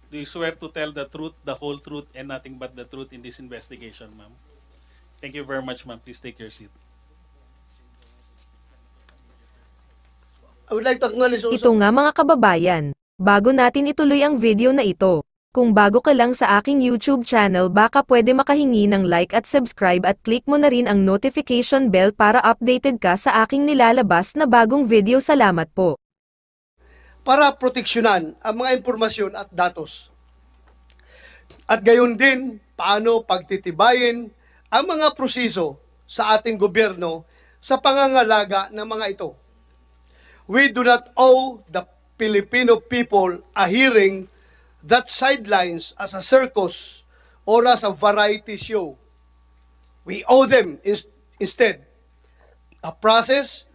Do you swear to tell the truth, the whole truth, and nothing but the truth in this investigation, ma'am? Thank you very much, ma'am. Please take your seat. I would like to acknowledge Ito also. nga mga kababayan, bago natin ituloy ang video na ito, kung bago ka lang sa aking YouTube channel baka pwede makahingi ng like at subscribe at click mo na rin ang notification bell para updated ka sa aking nilalabas na bagong video. Salamat po. Para proteksyonan ang mga impormasyon at datos. At gayon din, paano pagtitibayin ang mga proseso sa ating gobyerno sa pangangalaga ng mga ito. We do not owe the Filipino people a hearing that sidelines as a circus or as a variety show. We owe them instead a process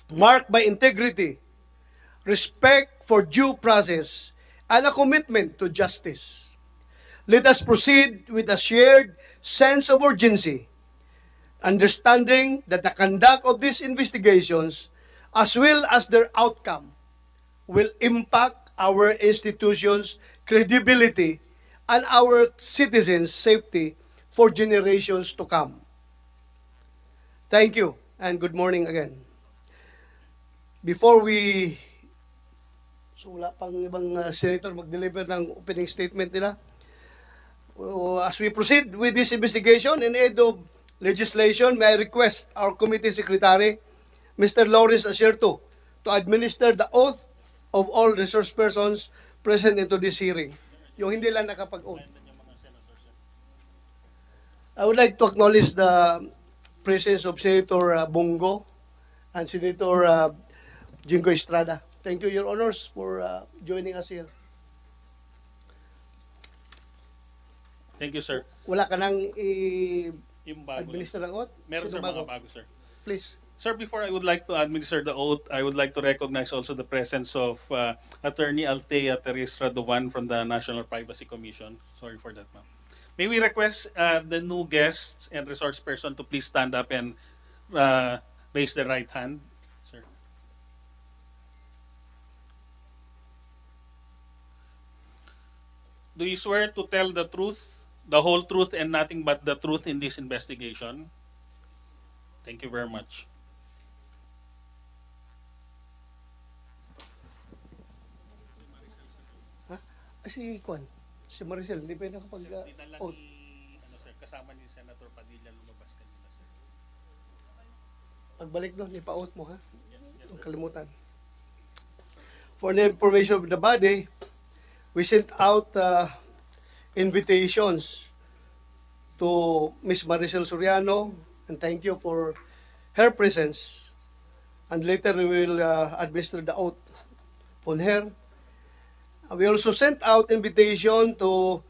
marked by integrity, respect for due process, and a commitment to justice. Let us proceed with a shared sense of urgency, understanding that the conduct of these investigations, as well as their outcome, will impact our institutions' credibility and our citizens' safety for generations to come. Thank you, and good morning again. Before we... So wala pang ibang senator mag-deliver ng opening statement nila. As we proceed with this investigation in aid of legislation, may I request our committee secretary, Mr. Lawrence Asierto, to administer the oath of all resource persons present into this hearing. Yung hindi lang nakapag-oath. I would like to acknowledge the presence of Senator Bongo and Senator Jingo Estrada. Thank you, Your Honors, for joining us here. Thank you, sir. Wala ka nang Yung bago lang. i-administer ng oath? Meron, Sino sir, mga bago, sir. Please. Sir, before I would like to administer the oath, I would like to recognize also the presence of Attorney Althea Teres Radovan from the National Privacy Commission. Sorry for that, ma'am. May we request the new guests and resource person to please stand up and raise their right hand, sir. Do you swear to tell the truth, the whole truth, and nothing but the truth in this investigation? Thank you very much. Si Kwan, si Maricel, hindi pa yun nakapag... oath. Ano, sir, kasama ni Senator Padilla lumabas kanina, sir. Pagbalik doon, ipa-oath mo ha. Huwag kalimutan. For the information of the body, we sent out invitations to Ms. Maricel Soriano, and thank you for her presence. And later we will administer the oath on her. We also sent out invitation to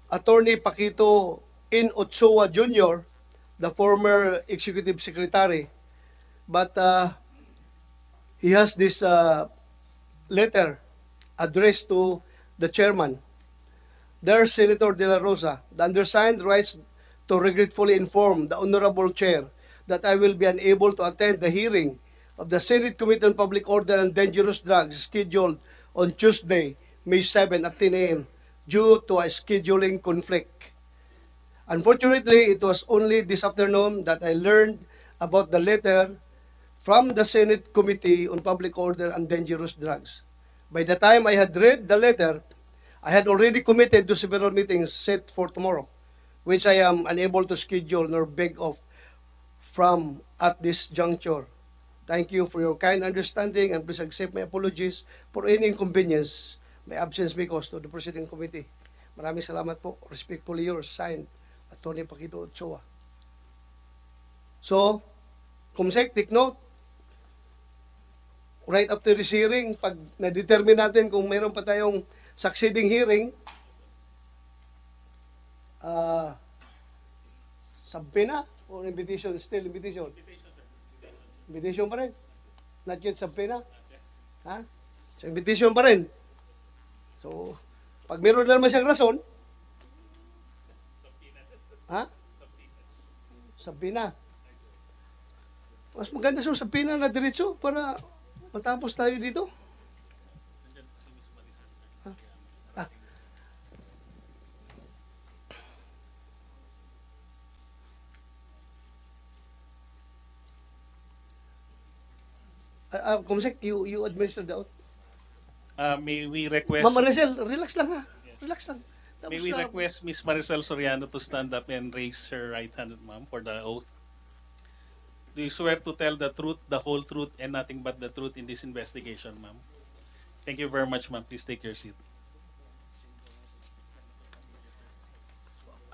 Attorney Paquito In Ochoa Jr., the former executive secretary. But he has this letter addressed to the chairman. Dear Senator De La Rosa, the undersigned writes to regretfully inform the Honorable Chair that I will be unable to attend the hearing of the Senate Committee on Public Order and Dangerous Drugs scheduled on Tuesday, May 7 at 10 a.m. due to a scheduling conflict. Unfortunately, it was only this afternoon that I learned about the letter from the Senate Committee on Public Order and Dangerous Drugs. By the time I had read the letter, I had already committed to several meetings set for tomorrow, which I am unable to schedule nor beg off from at this juncture. Thank you for your kind understanding and please accept my apologies for any inconvenience my absence may cause to the Presiding Committee. Maraming salamat po. Respectfully yours, signed, Atty. Paquito Ochoa. So, Comsec, take note. Right after this hearing, pag na-determine natin kung mayroon pa tayong succeeding hearing, subpoena or invitation? Still invitation? Invitation pa rin? Not yet subpoena? Ha? So, invitation pa rin. So, pag meron na naman siyang rason, ha? Subpoena. Mas maganda sa subpoena na diretso para matapos tayo dito. Kumsek, you administer the oath. May we request Ma'am Maricel, relax lang ha. Relax lang. may we request Miss Maricel Soriano to stand up and raise her right hand, ma'am, for the oath? Do you swear to tell the truth, the whole truth, and nothing but the truth in this investigation, ma'am? Thank you very much, ma'am. Please take your seat.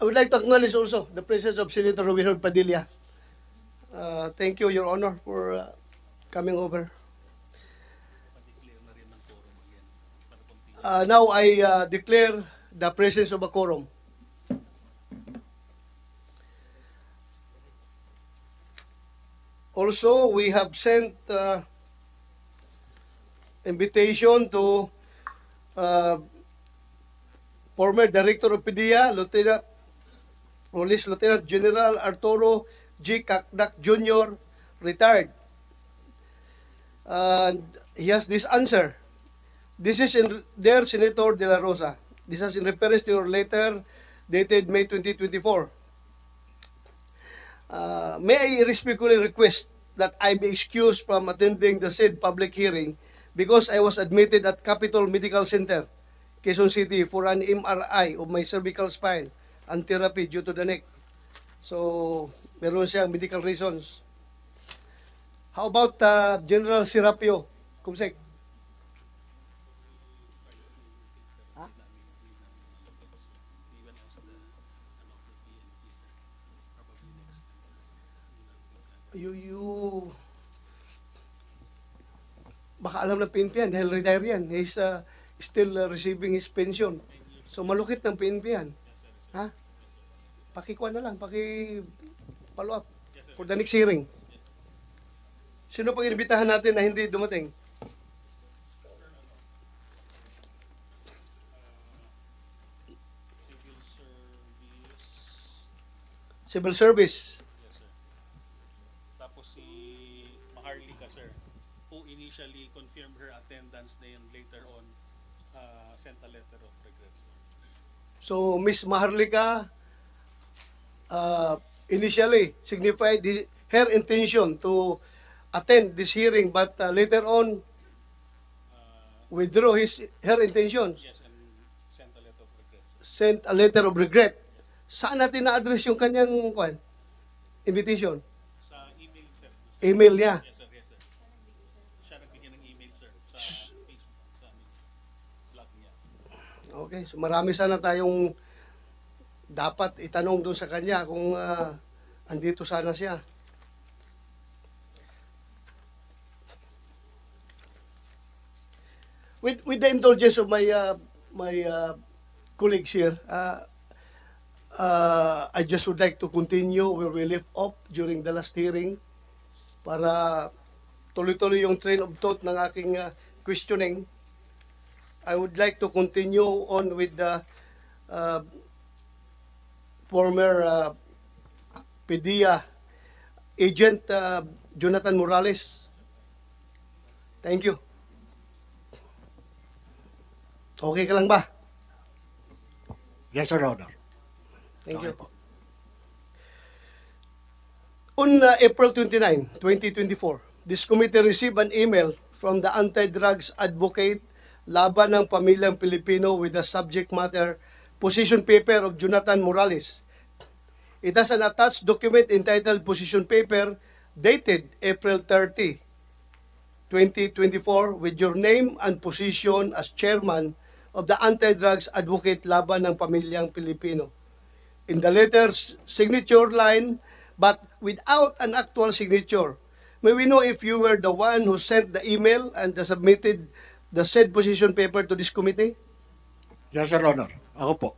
I would like to acknowledge also the presence of Senator Robinson Padilla. Thank you, Your Honor, for coming over. Now I declare the presence of a quorum. Also, we have sent invitation to former Director of PDEA, Police Lieutenant General Arturo G. Cacdac Jr., retired. And he has this answer. This is in dear Senator De La Rosa. This is in reference to your letter dated May 2024. May I respectfully request that I be excused from attending the said public hearing because I was admitted at Capitol Medical Center, Quezon City, for an MRI of my cervical spine and therapy due to the neck. So, meron siyang medical reasons. How about General Serapio, Kumsek? You baka alam ng PNP yan dahil retire yan. He's still receiving his pension. So malukit ng PNP yan. Ha? Pakikuha na lang, follow up for the next hearing. Sino pang inibitahan natin na hindi dumating? Civil Service. Yes, sir. Tapos si Maharlika, sir, who initially confirmed her attendance, then later on sent a letter of regret, sir. So Miss Maharlika initially signified her intention to attend this hearing, but later on withdrew her intentions. Yes, and sent a letter of regret, sir. Sent a letter of regret. Saan natin na-address yung kanyang invitation? Sa email, sir. Email niya. Yes, sir. Yes, sir. Siya nagbigay ng email, sir, sa Facebook, sa blog niya. Okay, so marami sana tayong dapat itanong doon sa kanya kung andito sana siya. With the indulgence of my colleagues here, I just would like to continue where we left off during the last hearing para tuloy-tuloy yung train of thought ng aking questioning. I would like to continue on with the former PDEA agent Jonathan Morales. Thank you. Okay ka lang ba? Yes, Your Honor. Thank you. Okay po. On April 29, 2024, this committee received an email from the anti-drugs advocate laban ng pamilyang Pilipino with the subject matter position paper of Jonathan Morales. It has an attached document entitled position paper dated April 30, 2024 with your name and position as chairman of the anti-drugs advocate laban ng pamilyang Pilipino. In the letter's signature line, but without an actual signature. May we know if you were the one who sent the email and submitted the said position paper to this committee? Yes, Your Honor. Ako po.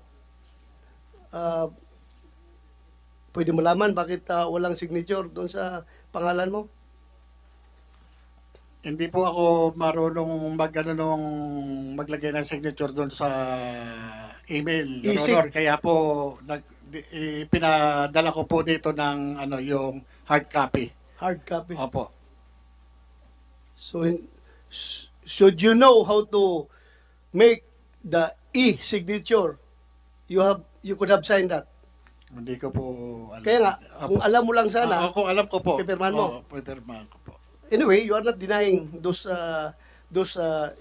Pwede malaman bakit walang signature doon sa pangalan mo? Hindi po ako marunong maglagay ng signature doon sa email, Your Easy. Honor. Kaya po pinadala ko po dito ng yung hard copy. Hard copy. Opo. So, should you know how to make the e-signature, you could have signed that. Hindi ko po alam. Kaya nga, Opo. kung alam mo lang sana, Ako alam ko po. pipirmahan mo? Oo, pipirmahan ko po. Anyway, you are not denying those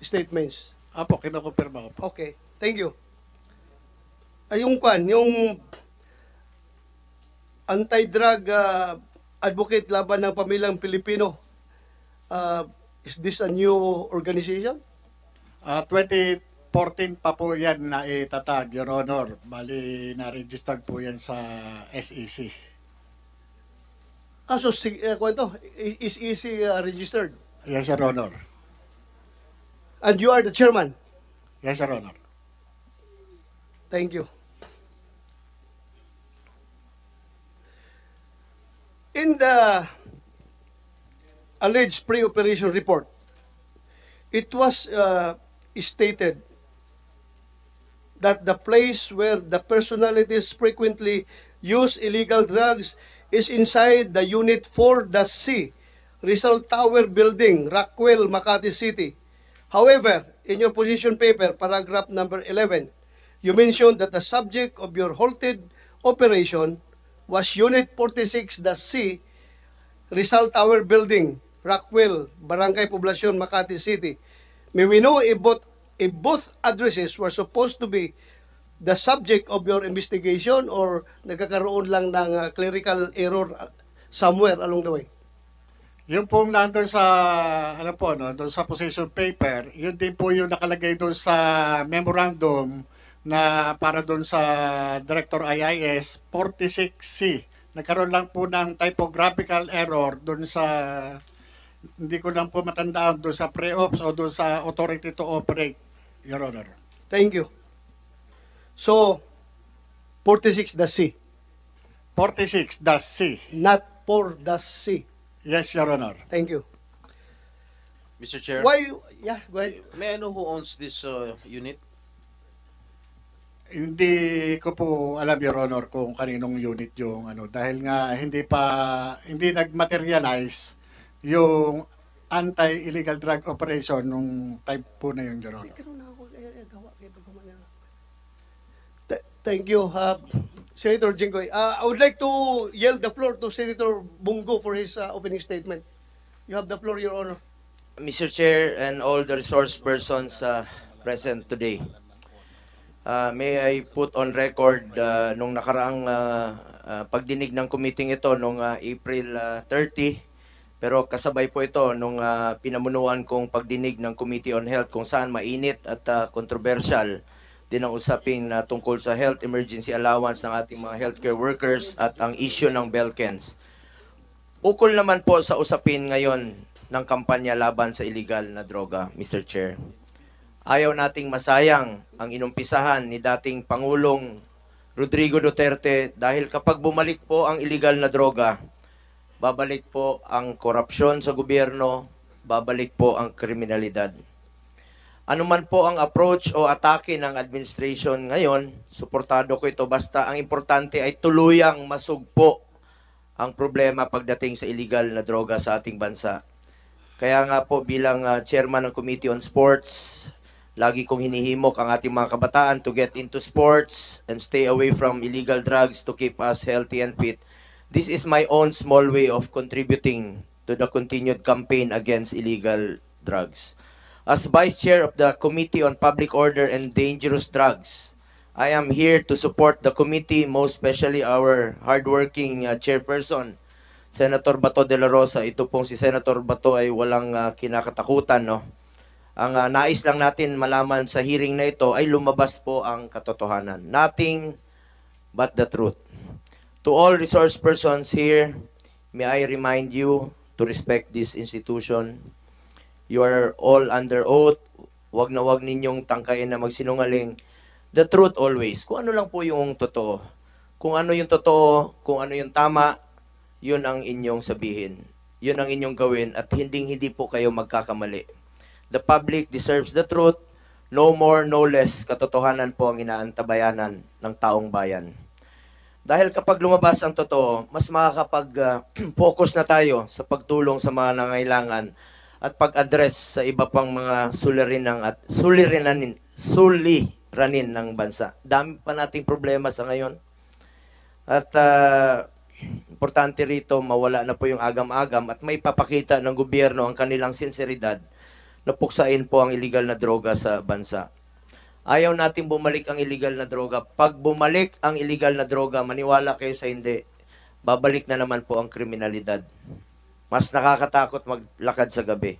statements. Apo, kinukumpirma ko po. Okay, thank you. Ay, yung anti-drug advocate laban ng pamilyang Pilipino, is this a new organization? 2014 pa po yan na itatag, Your Honor. Bali, na-registered po yan sa SEC. So, kwento, is easy registered? Yes, Your Honor. And you are the chairman? Yes, Your Honor. Thank you. In the alleged pre-operation report, it was stated that the place where the personalities frequently use illegal drugs is inside the Unit 4-C, Rizal Tower Building, Rockwell, Makati City. However, in your position paper, paragraph number 11, you mentioned that the subject of your halted operation was Unit 46-C, Rizal Tower Building, Rockwell, Barangay Poblacion, Makati City. May we know if both addresses were supposed to be the subject of your investigation or nagkakaroon lang ng clerical error somewhere along the way? Yung pong nandun sa, ano po, no, doon sa position paper, yun din po yung nakalagay doon sa memorandum na para doon sa Director IIS 46C. Nagkaroon lang po ng typographical error doon sa, hindi ko lang po matandaan, doon sa pre-ops o doon sa authority to operate, Your Honor. Thank you. So, 46-C, 46-C. not 4-C. Yes, Your Honor. Thank you. Mr. Chair, Why? Yeah, go ahead. may I know who owns this unit? Hindi ko po alam, Your Honor, kung kaninong unit yung ano, dahil nga hindi nag-materialize yung anti-illegal drug operation nung time po na yun, Your Honor. Thank you, Senator Jinggoy. I would like to yield the floor to Senator Bungo for his opening statement. You have the floor, Your Honor. Mr. Chair and all the resource persons present today. May I put on record nung nakaraang pagdinig ng committee ito nung April 30, pero kasabay po ito nung pinamunuan kong pagdinig ng Committee on Health kung saan mainit at controversial din ang usapin tungkol sa health emergency allowance ng ating mga healthcare workers at ang issue ng Belkens. Ukol naman po sa usapin ngayon ng kampanya laban sa illegal na droga, Mr. Chair. Ayaw nating masayang ang inumpisahan ni dating Pangulong Rodrigo Duterte dahil kapag bumalik po ang illegal na droga, babalik po ang korupsyon sa gobyerno, babalik po ang kriminalidad. Ano man po ang approach o atake ng administration ngayon, suportado ko ito basta ang importante ay tuluyang masugpo ang problema pagdating sa illegal na droga sa ating bansa. Kaya nga po bilang chairman ng Committee on Sports, lagi kong hinihimok ang ating mga kabataan to get into sports and stay away from illegal drugs to keep us healthy and fit. This is my own small way of contributing to the continued campaign against illegal drugs. As Vice Chair of the Committee on Public Order and Dangerous Drugs, I am here to support the committee, most especially our hardworking chairperson, Senator Bato de la Rosa. Ito pong si Senator Bato ay walang kinakatakutan, no? Ang nais lang natin malaman sa hearing na ito ay lumabas po ang katotohanan. Nothing but the truth. To all resource persons here, may I remind you to respect this institution. You are all under oath. Wag na wag ninyong tangkayin na magsinungaling. The truth always. Kung ano lang po yung totoo. Kung ano yung totoo, kung ano yung tama, yun ang inyong sabihin. Yun ang inyong gawin at hindi po kayo magkakamali. The public deserves the truth. No more, no less. Katotohanan po ang inaantabayanan ng taong bayan. Dahil kapag lumabas ang totoo, mas makakapag-focus na tayo sa pagtulong sa mga nangailangan at pag-address sa iba pang mga suliranin ng bansa. Dami pa nating problema sa ngayon. At importante rito, mawala na po yung agam-agam at may papakita ng gobyerno ang kanilang sinseridad na puksain po ang illegal na droga sa bansa. Ayaw natin bumalik ang illegal na droga. Pag bumalik ang illegal na droga, maniwala kayo sa hindi, babalik na naman po ang kriminalidad. Mas nakakatakot maglakad sa gabi.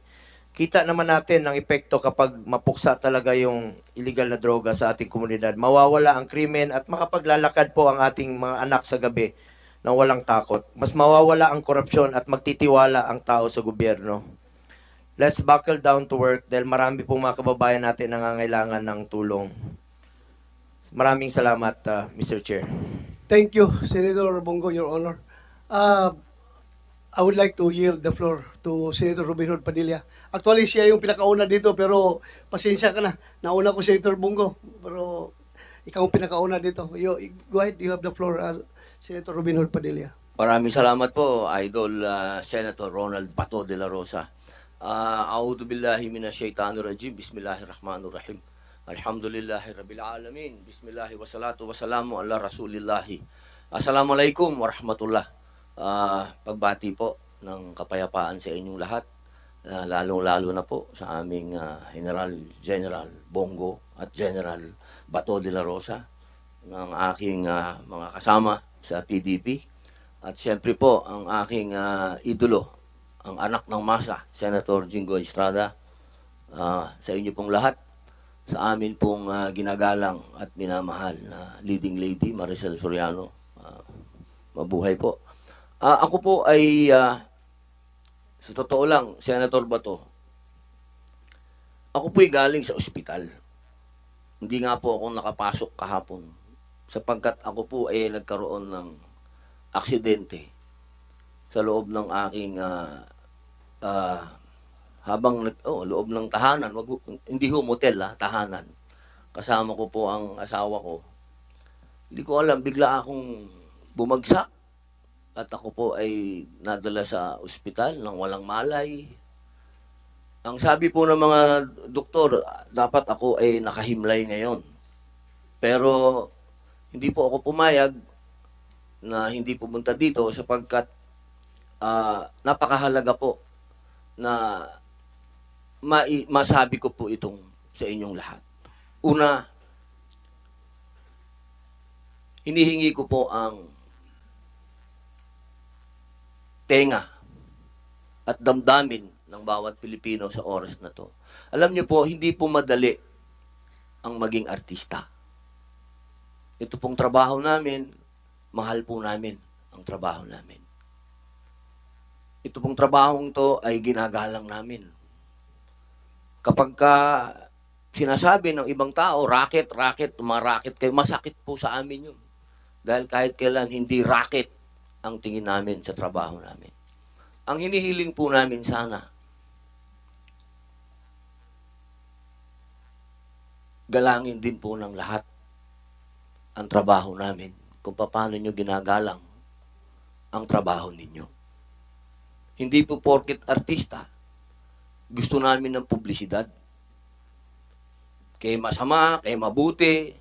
Kita naman natin ang epekto kapag mapuksa talaga yung illegal na droga sa ating komunidad. Mawawala ang krimen at makapaglalakad po ang ating mga anak sa gabi na walang takot. Mas mawawala ang korupsyon at magtitiwala ang tao sa gobyerno. Let's buckle down to work dahil marami pong mga kababayan natin nangangailangan ng tulong. Maraming salamat, Mr. Chair. Thank you, Senator Bongo, Your Honor. I would like to yield the floor to Senator Robin Hood Padilla. Actually, siya yung pinakauna dito, pero pasensya ka na. Nauna ko Senator Bongo, pero ikaw ang pinakauna dito. Go ahead, you have the floor, Senator Robin Hood Padilla. Maraming salamat po, Idol Senator Ronald Bato de la Rosa. A'udhu billahi minasyaitanir rajim. Bismillahirrahmanirrahim. Alhamdulillahi rabbil alamin. Bismillahi wassalatu wassalamu ala rasulillahi. Assalamualaikum warahmatullah. Pagbati po ng kapayapaan sa inyong lahat, lalong-lalo na po sa aming General Bongo at General Bato de la Rosa, ng aking mga kasama sa PDP, at siyempre po ang aking idolo, ang anak ng masa, Senator Jingo Estrada, sa inyo pong lahat, sa amin pong ginagalang at minamahal na leading lady, Maricel Soriano. Mabuhay po. Ako po ay, sa totoo lang, Senator Bato, ako po ay galing sa ospital. Hindi nga po ako nakapasok kahapon sapagkat ako po ay nagkaroon ng aksidente sa loob ng aking loob ng tahanan, hindi ho motel, tahanan. Kasama ko po ang asawa ko. Hindi ko alam, bigla akong bumagsak at ako po ay nadala sa ospital ng walang malay. Ang sabi po ng mga doktor, dapat ako ay nakahimlay ngayon. Pero hindi po ako pumayag na hindi pumunta dito sapagkat napakahalaga po na masabi ko po itong sa inyong lahat. Una, hinihingi ko po ang tenga at damdamin ng bawat Pilipino sa oras na to. Alam niyo po, hindi po madali ang maging artista. Ito pong trabaho namin, mahal po namin ang trabaho namin. Ito pong trabahong to ay ginagalang namin. Kapag sinasabi ng ibang tao, racket, racket kayo, masakit po sa amin yun. Dahil kahit kailan hindi racket ang tingin namin sa trabaho namin. Ang hinihiling po namin sana, galangin din po ng lahat ang trabaho namin kung paano nyo ginagalang ang trabaho ninyo. Hindi po porket artista, gusto namin ng publisidad. Kaya masama, kaya mabuti,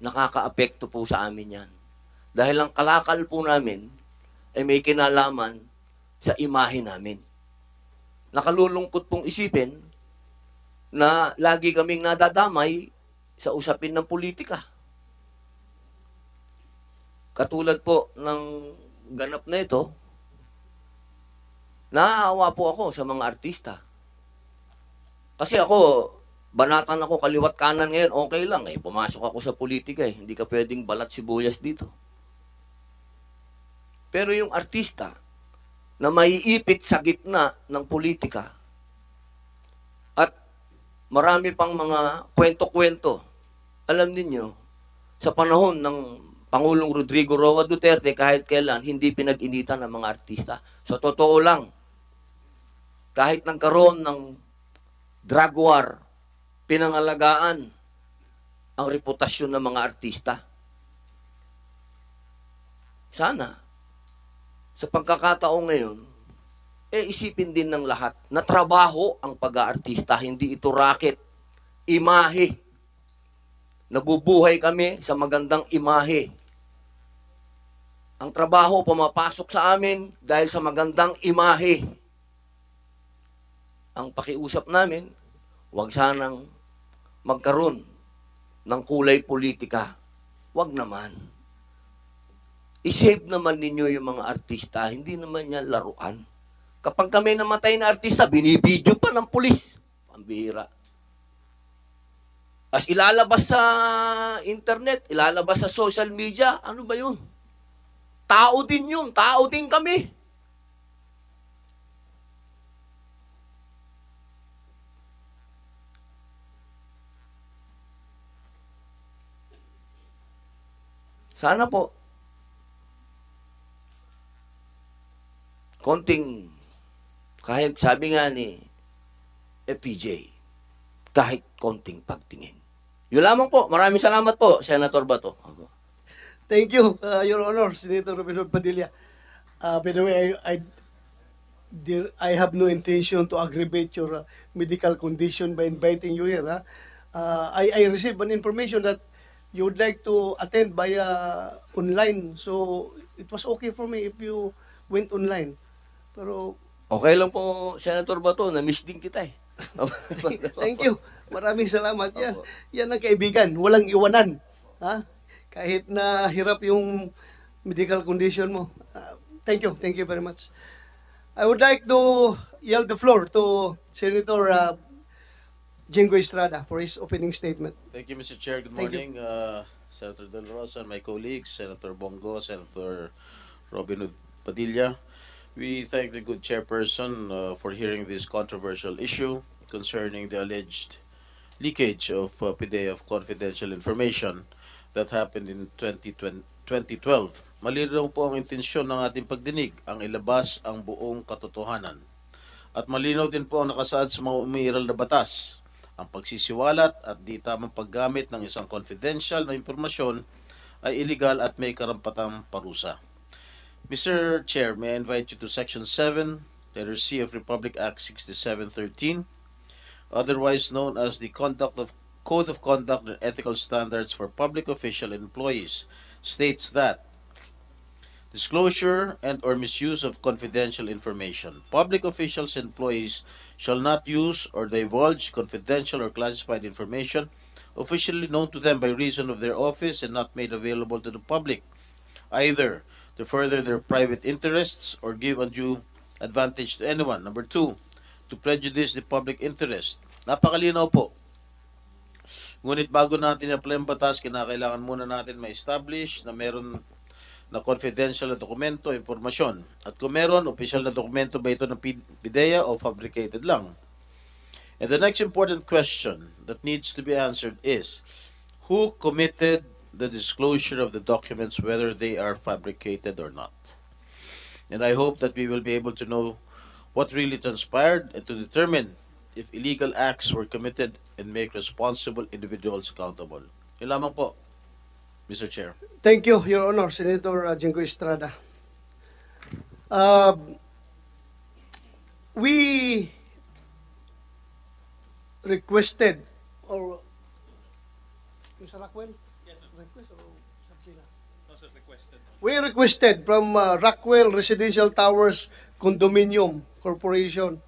nakaka-apekto po sa amin yan. Dahil ang kalakal po namin ay may kinalaman sa imahe namin. Nakalulungkot pong isipin na lagi kaming nadadamay sa usapin ng politika. Katulad po ng ganap na ito, naaawa po ako sa mga artista. Kasi ako, banatan ako kaliwat kanan ngayon, okay lang eh. Pumasok ako sa politika eh. Hindi ka pwedeng balat sibuyas dito. Pero yung artista na maiipit sa gitna ng politika at marami pang mga kwento-kwento, alam ninyo, sa panahon ng Pangulong Rodrigo Roa Duterte, kahit kailan, hindi pinag-initan ng mga artista. So, totoo lang, kahit nagkaroon ng drug war, pinangalagaan ang reputasyon ng mga artista. Sana, sa pagkakataong ngayon, isipin din ng lahat na trabaho ang pag-aartista, hindi ito racket, imahe. Nabubuhay kami sa magandang imahe. Ang trabaho pumapasok sa amin dahil sa magandang imahe. Ang pakiusap namin, huwag sanang magkaroon ng kulay politika. Huwag naman. I-save naman ninyo yung mga artista. Hindi naman yan laruan. Kapag kami namatay na artista, binibidyo pa ng pulis. Pambihira. As ilalabas sa internet, ilalabas sa social media, ano ba yun? Tao din yun. Tao din kami. Sana po, konting, kahit sabi nga ni FPJ, kahit konting pagtingin. Yun lamang po. Maraming salamat po, Senator Bato. Thank you, Your Honor, Senator Robinson Padilla. By the way, I have no intention to aggravate your medical condition by inviting you here. I received an information that you would like to attend via online. So, it was okay for me if you went online. Pero, Okay lang po, Senator Bato. Na-miss din kita eh. thank you. Maraming salamat. Yan ang kaibigan. Walang iwanan. Ha? Kahit na hirap yung medical condition mo. Thank you. Thank you very much. I would like to yield the floor to Senator Jingo Estrada for his opening statement. Thank you, Mr. Chair. Good Thank you. morning, Senator De La Rosa and my colleagues, Senator Bongo, Senator Robin Hood Padilla. We thank the good chairperson for hearing this controversial issue concerning the alleged leakage of PIDEA of confidential information that happened in 2012. Malinaw po ang intensyon ng ating pagdinig, ang ilabas ang buong katotohanan. At malinaw din po ang nakasaad sa mga umiiral na batas. Ang pagsisiwalat at di tamang paggamit ng isang confidential na impormasyon ay illegal at may karampatang parusa. Mr. Chair, may I invite you to Section 7, letter C of Republic Act 6713, otherwise known as the Code of Conduct and Ethical Standards for Public Official and Employees, states that disclosure and or misuse of confidential information. Public officials and employees shall not use or divulge confidential or classified information officially known to them by reason of their office and not made available to the public, either to further their private interests or give undue advantage to anyone. Number 2, to prejudice the public interest. Napakalinaw po. Ngunit bago natin i-apply ang batas, kinakailangan muna natin ma-establish na meron na confidential na dokumento, impormasyon. At kung meron, official na dokumento ba ito ng PIDEA o fabricated lang? And the next important question that needs to be answered is, who committed the disclosure of the documents, whether they are fabricated or not? And I hope that we will be able to know what really transpired and to determine if illegal acts were committed and make responsible individuals accountable. Yun lamang po, Mr. Chair. Thank you, Your Honor, Senator Jingo Estrada. We requested, or sa Rockwell? Yes, sir. Request or Sabina? No, sir, requested. We requested from Rockwell Residential Towers Condominium Corporation